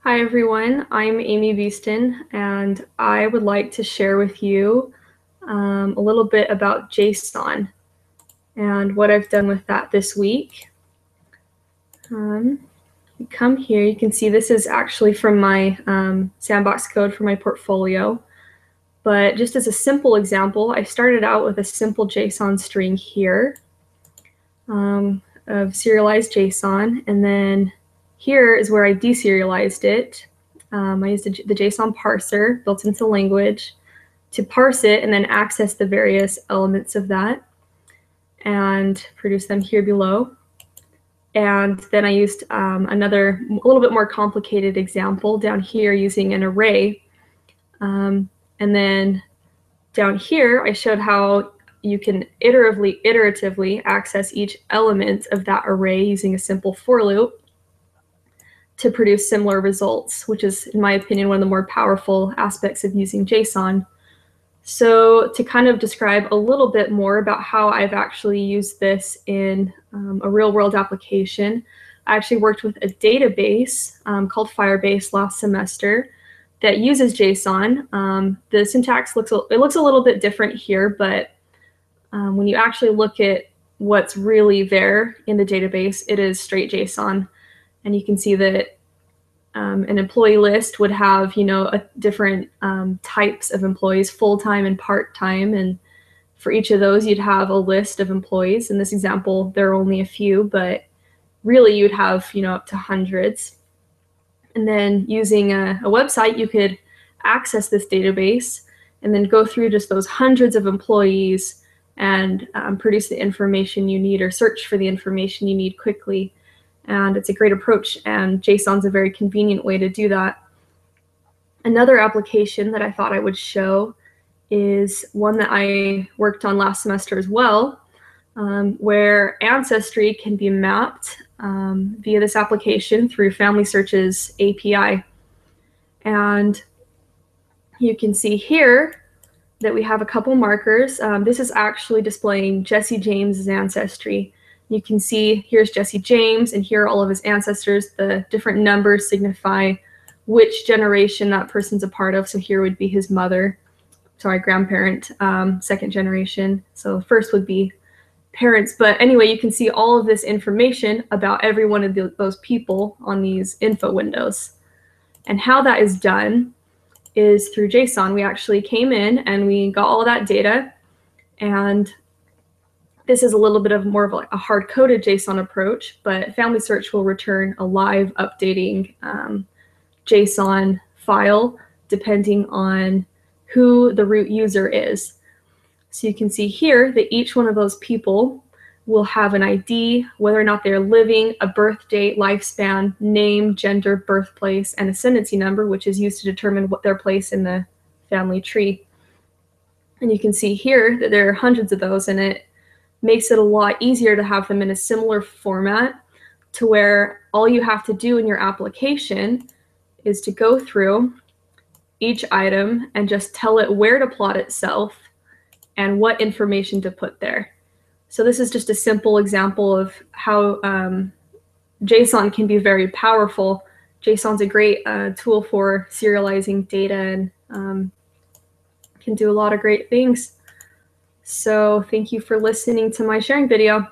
Hi everyone, I'm Amy Beeston and I would like to share with you a little bit about JSON and what I've done with that this week. You come here, you can see this is actually from my sandbox code for my portfolio. But just as a simple example, I started out with a simple JSON string here of serialized JSON, and then here is where I deserialized it. I used the JSON parser built into language to parse it and then access the various elements of that and produce them here below. And then I used a little bit more complicated example down here using an array. And then down here, I showed how you can iteratively access each element of that array using a simple for loop to produce similar results, which is, in my opinion, one of the more powerful aspects of using JSON. So to kind of describe a little bit more about how I've actually used this in a real-world application, I actually worked with a database called Firebase last semester that uses JSON. The syntax looks a little bit different here, but when you actually look at what's really there in the database, it is straight JSON. And you can see that an employee list would have, different types of employees, full-time and part-time. And for each of those, you'd have a list of employees. In this example, there are only a few, but really you'd have, up to hundreds. And then using a website, you could access this database and then go through just those hundreds of employees and produce the information you need or search for the information you need quickly. And it's a great approach, and JSON's a very convenient way to do that. Another application that I thought I would show is one that I worked on last semester as well, where ancestry can be mapped via this application through Family Search's API. And you can see here that we have a couple markers. This is actually displaying Jesse James's ancestry. You can see here's Jesse James, and here are all of his ancestors. The different numbers signify which generation that person's a part of. So here would be his grandparent, second generation. So first would be parents. But anyway, you can see all of this information about every one of those people on these info windows. And how that is done is through JSON. We actually came in and we got all that data, and this is a little bit of more of a hard-coded JSON approach, but Family Search will return a live updating JSON file depending on who the root user is. So you can see here that each one of those people will have an ID, whether or not they're living, a birth date, lifespan, name, gender, birthplace, and ascendancy number, which is used to determine what their place in the family tree. And you can see here that there are hundreds of those, and it makes it a lot easier to have them in a similar format to where all you have to do in your application is to go through each item and just tell it where to plot itself and what information to put there. So this is just a simple example of how JSON can be very powerful. JSON's a great tool for serializing data and can do a lot of great things. So thank you for listening to my sharing video.